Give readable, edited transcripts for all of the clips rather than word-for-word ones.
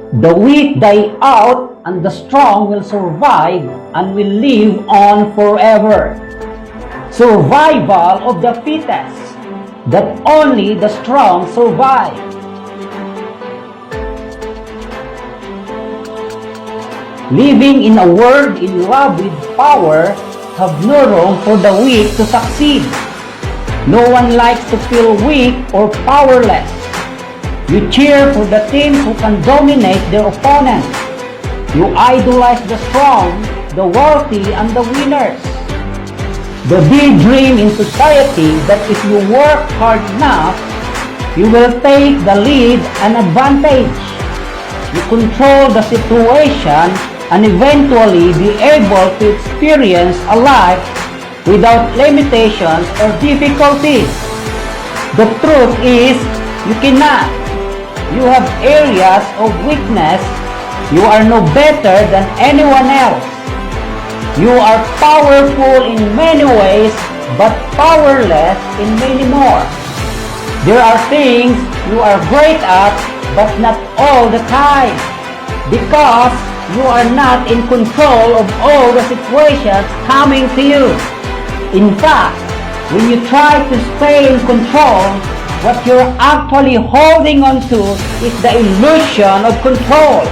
The weak die out and the strong will survive and will live on forever. Survival of the fittest, that only the strong survive. Living in a world in love with power have no room for the weak to succeed. No one likes to feel weak or powerless. You cheer for the teams who can dominate their opponents. You idolize the strong, the wealthy, and the winners. The big dream in society that if you work hard enough, you will take the lead and advantage. You control the situation and eventually be able to experience a life without limitations or difficulties. The truth is, you cannot. You have areas of weakness. You are no better than anyone else. You are powerful in many ways, but powerless in many more. There are things you are great at, but not all the time, because you are not in control of all the situations coming to you. In fact, when you try to stay in control, what you're actually holding on to is the illusion of control.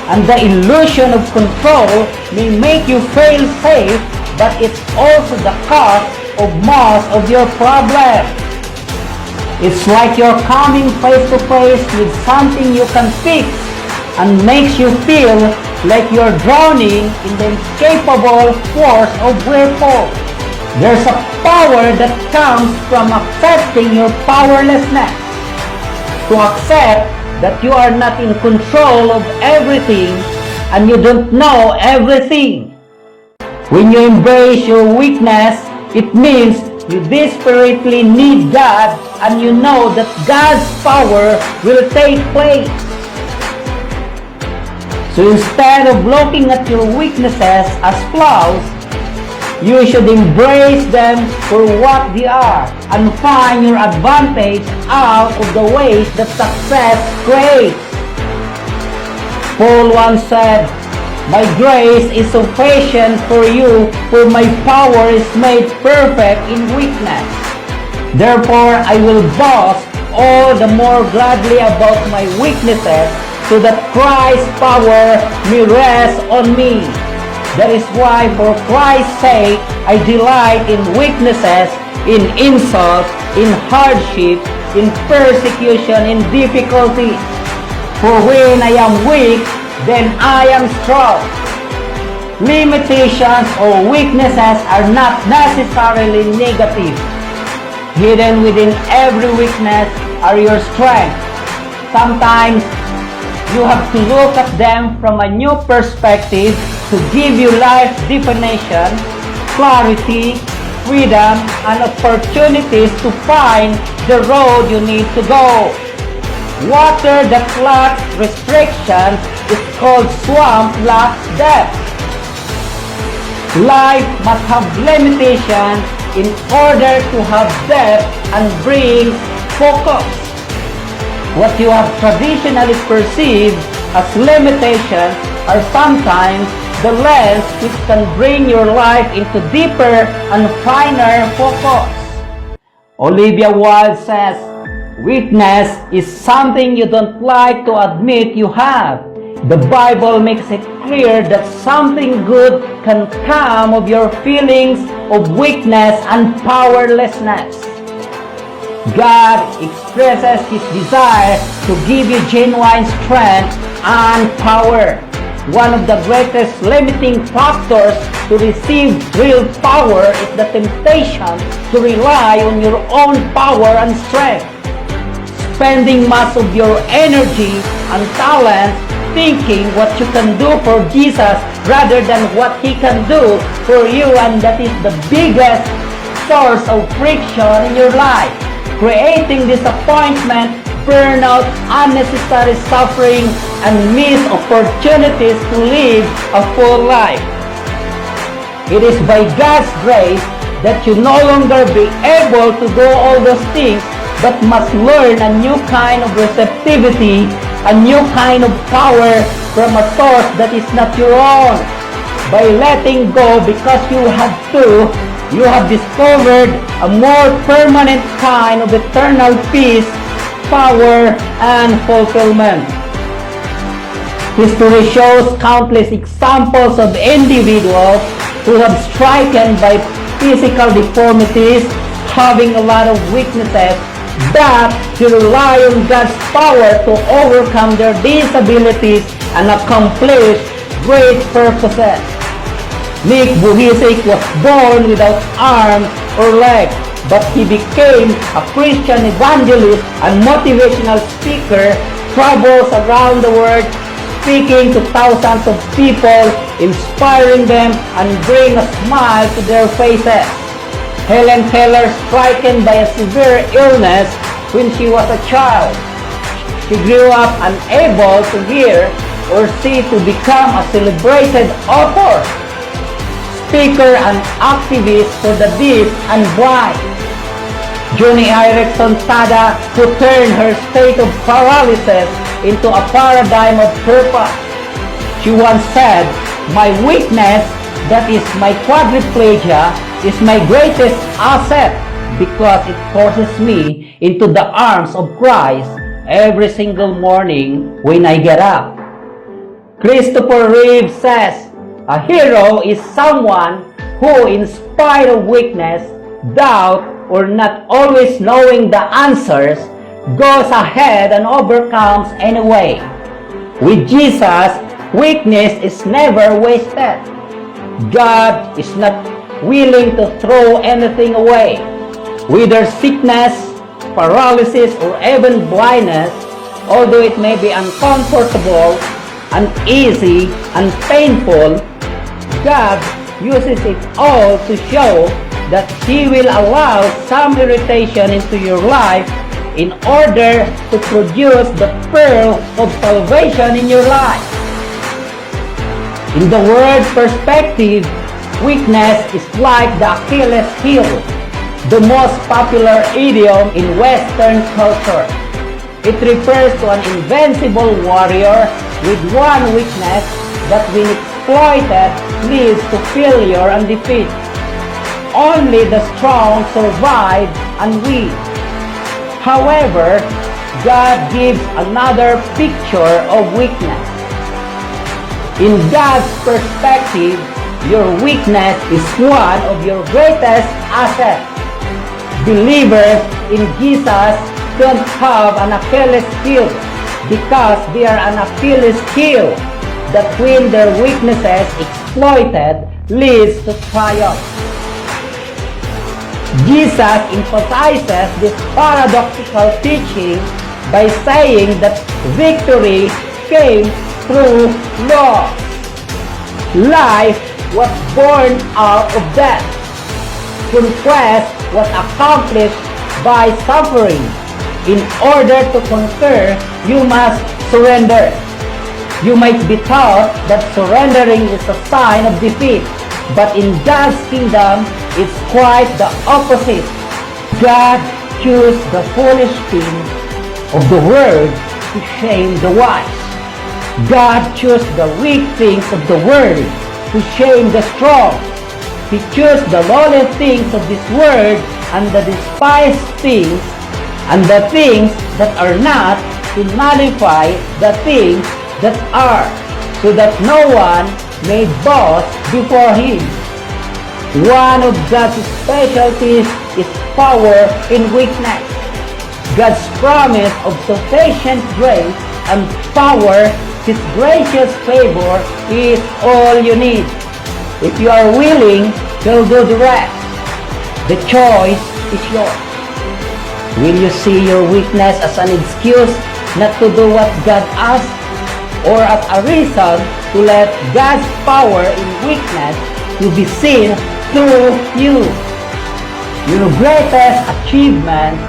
And the illusion of control may make you feel safe, but it's also the cause of most of your problems. It's like you're coming face to face with something you can fix and makes you feel like you're drowning in the inescapable force of whirlpool. There's a power that comes from accepting your powerlessness. To accept that you are not in control of everything and you don't know everything. When you embrace your weakness, it means you desperately need God and you know that God's power will take place. So instead of looking at your weaknesses as flaws, you should embrace them for what they are and find your advantage out of the ways that success creates. Paul once said, "My grace is sufficient for you, for my power is made perfect in weakness. Therefore, I will boast all the more gladly about my weaknesses, so that Christ's power may rest on me. That is why, for Christ's sake, I delight in weaknesses, in insult, in hardship, in persecution, in difficulty. For when I am weak, then I am strong." Limitations or weaknesses are not necessarily negative. Hidden within every weakness are your strengths. Sometimes, you have to look at them from a new perspective to give you life definition, clarity, freedom, and opportunities to find the road you need to go. Water that lacks restrictions is called swamp lacks depth. Life must have limitations in order to have depth and bring focus. What you have traditionally perceived as limitations are sometimes the lens which can bring your life into deeper and finer focus. Olivia Wilde says, "Weakness is something you don't like to admit you have. The Bible makes it clear that something good can come of your feelings of weakness and powerlessness." God expresses His desire to give you genuine strength and power. One of the greatest limiting factors to receive real power is the temptation to rely on your own power and strength. Spending much of your energy and talent thinking what you can do for Jesus rather than what He can do for you, and that is the biggest source of friction in your life, creating disappointment, burnout, unnecessary suffering, and missed opportunities to live a full life. It is by God's grace that you no longer be able to do all those things, but must learn a new kind of receptivity a new kind of power from a source that is not your own. By letting go because you have to, you have discovered a more permanent kind of eternal peace, power, and fulfillment. History shows countless examples of individuals who have stricken by physical deformities, having a lot of weaknesses, but to rely on God's power to overcome their disabilities and accomplish great purposes. Nick Buhisik was born without arms or legs, but he became a Christian evangelist and motivational speaker, travels around the world, speaking to thousands of people, inspiring them and bring a smile to their faces. Helen Keller, stricken by a severe illness when she was a child. She grew up unable to hear or see to become a celebrated author, speaker and activist for the deaf and blind. Joni Eareckson Tada, who turned her state of paralysis into a paradigm of purpose. She once said, "My weakness, that is my quadriplegia, is my greatest asset because it forces me into the arms of Christ every single morning when I get up." Christopher Reeve says, "A hero is someone who, in spite of weakness, doubt, or not always knowing the answers, goes ahead and overcomes anyway." With Jesus, weakness is never wasted. God is not willing to throw anything away. Whether sickness, paralysis, or even blindness, although it may be uncomfortable, uneasy, and painful, God uses it all to show that He will allow some irritation into your life in order to produce the pearl of salvation in your life. In the word perspective, weakness is like the Achilles heel, the most popular idiom in Western culture. It refers to an invincible warrior with one weakness that when exploited leads to failure and defeat. Only the strong survive and win. However, God gives another picture of weakness. In God's perspective, your weakness is one of your greatest assets. Believers in Jesus don't have an Achilles heel because they are an Achilles heel that when their weaknesses exploited leads to triumph. Jesus emphasizes this paradoxical teaching by saying that victory came through loss. Life was born out of death. Conquest was accomplished by suffering. In order to conquer, you must surrender. You might be taught that surrendering is a sign of defeat, but in God's kingdom, it's quite the opposite. God chose the foolish things of the world to shame the wise. God chose the weak things of the world to shame the strong. He chose the lowly things of this world and the despised things and the things that are not to nullify the things that are, so that no one may boast before Him. One of God's specialties is power in weakness. God's promise of sufficient grace and power, His gracious favor, is all you need. If you are willing, He'll do the rest. The choice is yours. Will you see your weakness as an excuse not to do what God asks, or as a reason to let God's power in weakness to be seen through you? Your greatest achievement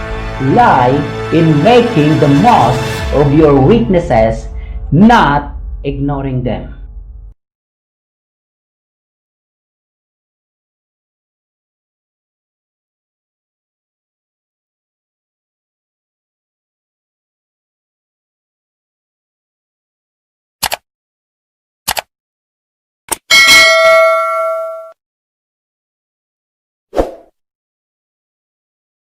lie in making the most of your weaknesses, not ignoring them.